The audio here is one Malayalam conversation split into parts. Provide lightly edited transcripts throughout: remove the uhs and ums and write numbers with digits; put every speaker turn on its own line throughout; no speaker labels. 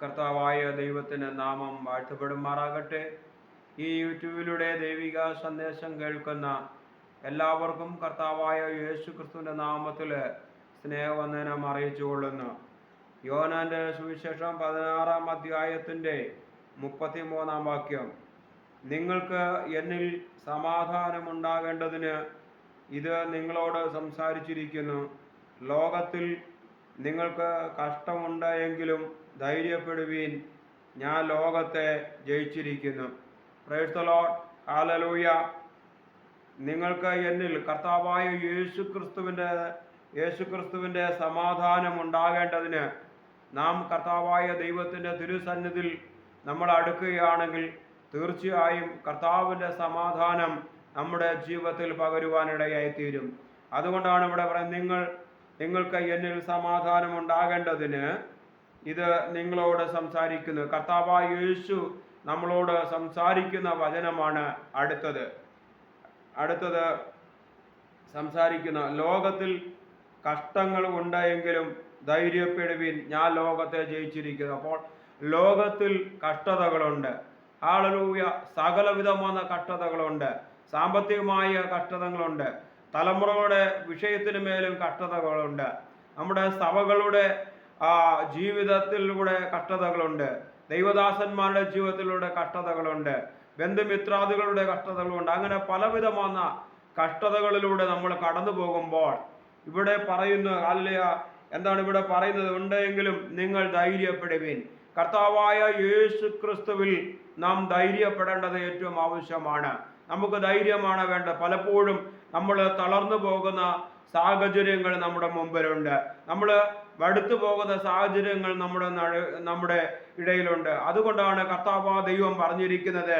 കർത്താവായ ദൈവത്തിന് നാമം വാഴ്ത്തപ്പെടുമാറാകട്ടെ. ഈ യൂട്യൂബിലൂടെ ദൈവിക സന്ദേശം കേൾക്കുന്ന എല്ലാവർക്കും കർത്താവായ യേശു ക്രിസ്തുവിൻ്റെ നാമത്തിൽ സ്നേഹവന്ദനം അറിയിച്ചുകൊള്ളുന്നു. യോഹന്നാന്റെ സുവിശേഷം 16-ാം അധ്യായത്തിൻ്റെ 33-ാം വാക്യം, നിങ്ങൾക്ക് എന്നിൽ സമാധാനമുണ്ടാകേണ്ടതിന് ഇത് നിങ്ങളോട് സംസാരിച്ചിരിക്കുന്നു. ലോകത്തിൽ നിങ്ങൾക്ക് കഷ്ടമുണ്ട് എങ്കിലും ധൈര്യപ്പെടുവീൻ, ഞാൻ ലോകത്തെ ജയിച്ചിരിക്കുന്നു. Praise the Lord. ഹല്ലേലൂയ. നിങ്ങൾക്ക് എന്നിൽ കർത്താവായ യേശുക്രിസ്തുവിൻ്റെ സമാധാനം ഉണ്ടാകേണ്ടതിന് നാം കർത്താവായ ദൈവത്തിൻ്റെ തിരുസന്നിധിയിൽ നമ്മൾ അടുക്കുകയാണെങ്കിൽ തീർച്ചയായും കർത്താവിൻ്റെ സമാധാനം നമ്മുടെ ജീവിതത്തിൽ പകരുവാനിടയായിത്തീരും. അതുകൊണ്ടാണ് ഇവിടെ പറയുന്നത്, നിങ്ങൾക്ക് എന്നിൽ സമാധാനം ഉണ്ടാകേണ്ടതിന് ഇത് നിങ്ങളോട് സംസാരിക്കുന്നു. കർത്താവായ യേശു നമ്മളോട് സംസാരിക്കുന്ന വചനമാണ് അടുത്തത് സംസാരിക്കുന്ന. ലോകത്തിൽ കഷ്ടങ്ങൾ ഉണ്ടെങ്കിലും ധൈര്യപ്പെടുവിൻ, ഞാൻ ലോകത്തെ ജയിച്ചിരിക്കുന്നു. അപ്പോൾ ലോകത്തിൽ കഷ്ടതകളുണ്ട്. ഹല്ലേലൂയ. സകലവിധമായ കഷ്ടതകളുണ്ട്. സാമ്പത്തികമായ കഷ്ടതകളുണ്ട്. തലമുറകളുടെ വിഷയത്തിന് മേലും കഷ്ടതകളുണ്ട്. നമ്മുടെ സഭകളുടെ ജീവിതത്തിലൂടെ കഷ്ടതകളുണ്ട്. ദൈവദാസന്മാരുടെ ജീവിതത്തിലൂടെ കഷ്ടതകളുണ്ട്. ബന്ധുമിത്രാദികളുടെ കഷ്ടതകളുണ്ട്. അങ്ങനെ പലവിധമായ കഷ്ടതകളിലൂടെ നമ്മൾ കടന്നു പോകുമ്പോൾ ഇവിടെ പറയുന്നു, എന്താണ് ഇവിടെ പറയുന്നത്? ഉണ്ടെങ്കിലും നിങ്ങൾ ധൈര്യപ്പെടുവിൻ. കർത്താവായ യേശു ക്രിസ്തുവിൽ നാം ധൈര്യപ്പെടേണ്ടത് ഏറ്റവും ആവശ്യമാണ്. നമുക്ക് ധൈര്യമാണ് വേണ്ടത്. പലപ്പോഴും നമ്മൾ തളർന്നു പോകുന്ന സാഹചര്യങ്ങൾ നമ്മുടെ മുമ്പിലുണ്ട്. നമ്മൾ മടുത്തു പോകുന്ന സാഹചര്യങ്ങൾ നമ്മുടെ ഇടയിലുണ്ട്. അതുകൊണ്ടാണ് കർത്താവായ ദൈവം പറഞ്ഞിരിക്കുന്നത്,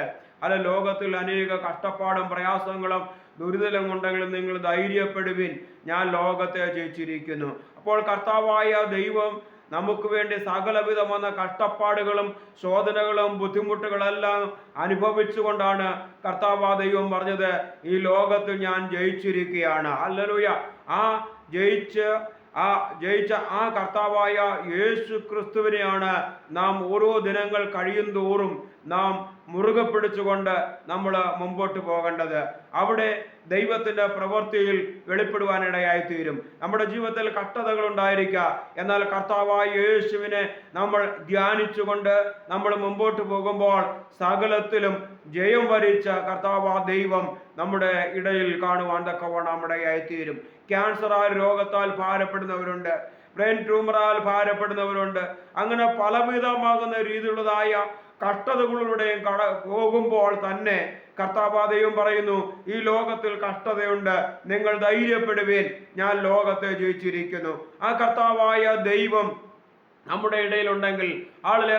ലോകത്തിൽ അനേക കഷ്ടപ്പാടും പ്രയാസങ്ങളും ദുരിതം ഉണ്ടെങ്കിലും നിങ്ങൾ ധൈര്യപ്പെടുവിൻ, ഞാൻ ലോകത്തെ ജയിച്ചിരിക്കുന്നു. അപ്പോൾ കർത്താവായ ദൈവം നമുക്ക് വേണ്ടി സകലവിധമായ കഷ്ടപ്പാടുകളും ശോധനകളും ബുദ്ധിമുട്ടുകളെല്ലാം അനുഭവിച്ചുകൊണ്ടാണ് കർത്താവായ ദൈവം പറഞ്ഞത്, ഈ ലോകത്തിൽ ഞാൻ ജയിച്ചിരിക്കുകയാണ്. ഹല്ലേലൂയ. ജയിച്ച ആ കർത്താവായ യേശു ക്രിസ്തുവിനെയാണ് നാം ഓരോ ദിനങ്ങൾ കഴിയും തോറും നാം മുറുകെ പിടിച്ചുകൊണ്ട് നമ്മൾ മുമ്പോട്ട് പോകേണ്ടത്. അവിടെ ദൈവത്തിൻ്റെ പ്രവൃത്തിയിൽ വെളിപ്പെടുവാനിടയായിത്തീരും. നമ്മുടെ ജീവിതത്തിൽ കഷ്ടതകൾ ഉണ്ടായിരിക്കുക, എന്നാൽ കർത്താവായ യേശുവിനെ നമ്മൾ ധ്യാനിച്ചുകൊണ്ട് നമ്മൾ മുമ്പോട്ട് പോകുമ്പോൾ സകലത്തിലും ജയം വരിച്ച കർത്താവായ ദൈവം നമ്മുടെ ഇടയിൽ കാണുവാൻ തക്കവണ്ണം നമ്മുടെ ഇടയായിത്തീരും. ക്യാൻസറായ രോഗത്താൽ ഭാരപ്പെടുന്നവരുണ്ട്, ബ്രെയിൻ ട്യൂമറാൽ ഭാരപ്പെടുന്നവരുണ്ട്. അങ്ങനെ പലവിധമാകുന്ന രീതിയിലുള്ളതായ കഷ്ടതകളിലൂടെയും പോകുമ്പോൾ തന്നെ കർത്താവായ ദൈവം പറയുന്നു, ഈ ലോകത്തിൽ കഷ്ടതയുണ്ട്, നിങ്ങൾ ധൈര്യപ്പെടുവീൻ, ഞാൻ ലോകത്തെ ജയിച്ചിരിക്കുന്നു. ആ കർത്താവായ ദൈവം നമ്മുടെ ഇടയിലുണ്ടെങ്കിൽ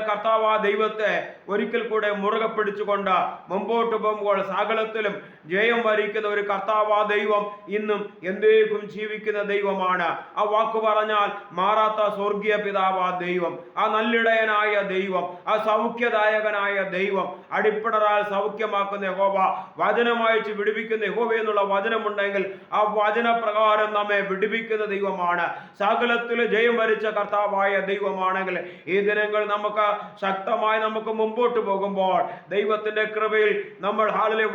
കർത്താവായ ദൈവത്തെ ഒരിക്കൽ കൂടെ മുറുകെ പിടിച്ചുകൊണ്ട് മുമ്പോട്ട് പോകുമ്പോൾ സകലത്തിലും ജയം വരിക്കുന്ന ഒരു കർത്താവായ ദൈവം ഇന്നും എന്തേക്കും ജീവിക്കുന്ന ദൈവമാണ്. ആ വാക്ക് പറഞ്ഞാൽ മാറാത്ത സ്വർഗീയ പിതാവായ ദൈവം, ആ നല്ലിടയനായ ദൈവം, ആ സൗഖ്യദായകനായ ദൈവം, അടിപ്പിടറാൽ സൗഖ്യമാക്കുന്ന യഹോവ, വചനമയച്ച് വിടുവിക്കുന്ന യഹോവ എന്നുള്ള വചനമുണ്ടെങ്കിൽ ആ വചനപ്രകാരം നമ്മെ വിടുവിക്കുന്ന ദൈവമാണ്. സകലത്തിൽ ജയം വരിച്ച കർത്താവായ ദൈവമാണെങ്കിൽ ഈ ദിനങ്ങൾ നമുക്ക് ശക്തമായി നമുക്ക് മുമ്പോട്ട് പോകുമ്പോൾ ദൈവത്തിന്റെ കൃപയിൽ നമ്മൾ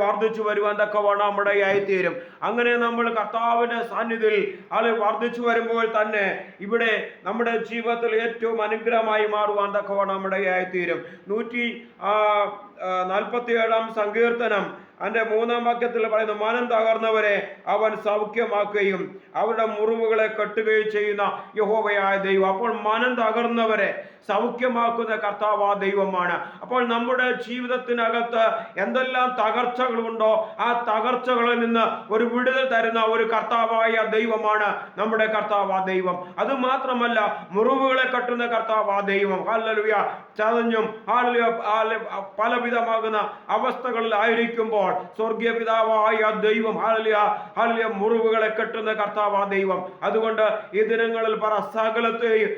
വർദ്ധിച്ചു വരുവാൻ തക്കവണ്ണം നമ്മുടെ ആയിത്തീരും. അങ്ങനെ നമ്മൾ കർത്താവിന്റെ സാന്നിധ്യത്തിൽ വർദ്ധിച്ചു വരുമ്പോൾ തന്നെ ഇവിടെ നമ്മുടെ ജീവിതത്തിൽ ഏറ്റവും അനുഗ്രഹമായി മാറുവാൻ തക്കവണ്ണം നമ്മുടെ ആയിത്തീരും. 147-ാം സങ്കീർത്തനം അതിന്റെ 3-ാം വാക്യത്തിൽ പറയുന്നു, മനം തകർന്നവരെ അവൻ സൗഖ്യമാക്കുകയും അവരുടെ മുറിവുകളെ കെട്ടുകയും ചെയ്യുന്ന യഹോവയായ ദൈവം. അപ്പോൾ മനം തകർന്നവരെ സൗഖ്യമാക്കുന്ന കർത്താവായ ദൈവമാണ്. അപ്പോൾ നമ്മുടെ ജീവിതത്തിനകത്ത് എന്തെല്ലാം തകർച്ചകളുണ്ടോ ആ തകർച്ചകളിൽ നിന്ന് ഒരു വിടുതൽ തരുന്ന ഒരു കർത്താവായ ദൈവമാണ് നമ്മുടെ കർത്താവായ ദൈവം. അത് മാത്രമല്ല, മുറിവുകളെ കെട്ടുന്ന കർത്താവായ ദൈവം. ഹല്ലേലൂയ. ചതഞ്ഞും പലവിധമായ വിധമാകുന്ന അവസ്ഥകളിലായിരിക്കുമ്പോൾ സ്വർഗീയ പിതാവായ ദൈവം ഹല്ലേലൂയ ഹല്ലേലൂയ മുറിവുകളെ കെട്ടുന്ന കർത്താവാ ദൈവം. അതുകൊണ്ട് ഈ ദിനങ്ങളിൽ സകലത്തെയും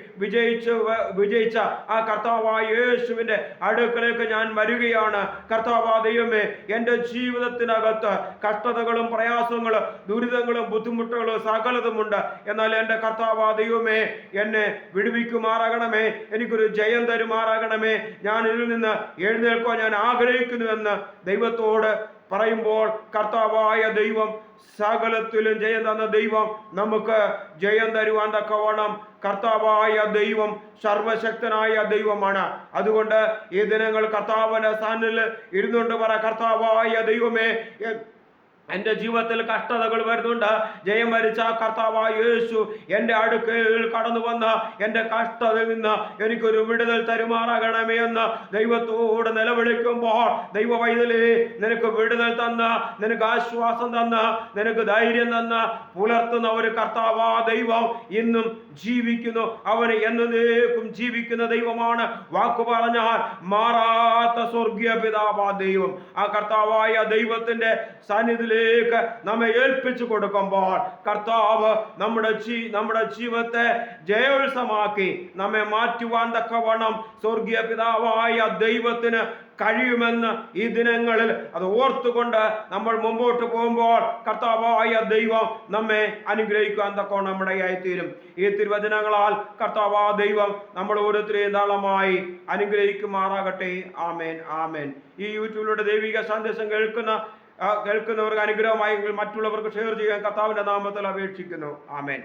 വിജയിച്ച ആ കർത്താവായ യേശുവിന്റെ അടുക്കലേക്ക് ഞാൻ വരികയാണ്. കർത്താവാ ദൈവമേ, എൻ്റെ ജീവിതത്തിനകത്ത് കഷ്ടതകളും പ്രയാസങ്ങളും ദുരിതങ്ങളും ബുദ്ധിമുട്ടുകളും സകലതുമുണ്ട്. എന്നാൽ എൻ്റെ കർത്താവാ ദൈവമേ, എന്നെ വിടുവിക്കുമാറാകണമേ, എനിക്കൊരു ജയം തരുമാറാകണമേ, ഞാൻ ഇതിൽ നിന്ന് എഴുന്നേൽക്കാൻ ഞാൻ ആഗ്രഹിക്കുന്നുവെന്ന് ദൈവത്തോട് പറയുമ്പോൾ കർത്താവായ ദൈവം, സകലത്തിലും ജയം തന്ന ദൈവം നമുക്ക് ജയം തരുവാൻ തക്കവണ്ണം കർത്താവായ ദൈവം സർവശക്തനായ ദൈവമാണ്. അതുകൊണ്ട് ഈ ദിനങ്ങൾ കർത്താവിന്റെ സാന്നിധ്യത്തിൽ ഇരുന്നുകൊണ്ട് പറ, കർത്താവായ ദൈവമേ, എൻ്റെ ജീവിതത്തിൽ കഷ്ടതകൾ വരുന്നുണ്ട്. ജയം വരിച്ച കർത്താവായ യേശു എൻ്റെ അടുക്കൽ കടന്നു വന്ന് എൻ്റെ കഷ്ടതയിൽ നിന്ന് എനിക്കൊരു വിടുതൽ തരുമാറാകണമേ എന്ന് ദൈവത്തോട് നിലവിളിക്കുമ്പോൾ, ദൈവ പൈതലേ, നിനക്ക് വിടുതൽ തന്ന്, നിനക്ക് ആശ്വാസം തന്ന്, നിനക്ക് ധൈര്യം തന്ന് പുലർത്തുന്ന ഒരു കർത്താവാ ദൈവം ഇന്നും ജീവിക്കുന്നു. അവന് എന്നേക്കും ജീവിക്കുന്ന ദൈവമാണ്. വാക്കു പറഞ്ഞാൽ മാറാത്ത സ്വർഗീയ പിതാവാ ദൈവം. ആ കർത്താവായ ദൈവത്തിന്റെ സാന്നിധ്യത്തിലേക്ക് നമ്മെ ഏൽപ്പിച്ചു കൊടുക്കുമ്പോൾ കർത്താവ് നമ്മുടെ ജീവിതത്തെ ജയോത്സവമാക്കി നമ്മെ മാറ്റുവാൻ തക്കവണ്ണം സ്വർഗീയ പിതാവായ ദൈവത്തിന് കഴിയുമെന്ന് ഈ ദിനങ്ങളിൽ അത് ഓർത്തുകൊണ്ട് നമ്മൾ മുമ്പോട്ട് പോകുമ്പോൾ കർത്താവായ ദൈവം നമ്മെ അനുഗ്രഹിക്കാൻ തക്കവണ്ണം നമ്മുടെ ആയിത്തീരും. ഈ തിരുവചനങ്ങളാൽ കർത്താവായ ദൈവം നമ്മൾ ഓരോരുത്തരെയും ധാരാളമായി അനുഗ്രഹിക്കുമാറാകട്ടെ. ആമേൻ, ആമേൻ. ഈ യൂട്യൂബിലൂടെ ദൈവിക സന്ദേശം കേൾക്കുന്നവർക്ക് അനുഗ്രഹമായെങ്കിൽ മറ്റുള്ളവർക്ക് ഷെയർ ചെയ്യാൻ കർത്താവിന്റെ നാമത്തിൽ അപേക്ഷിക്കുന്നു. ആമേൻ.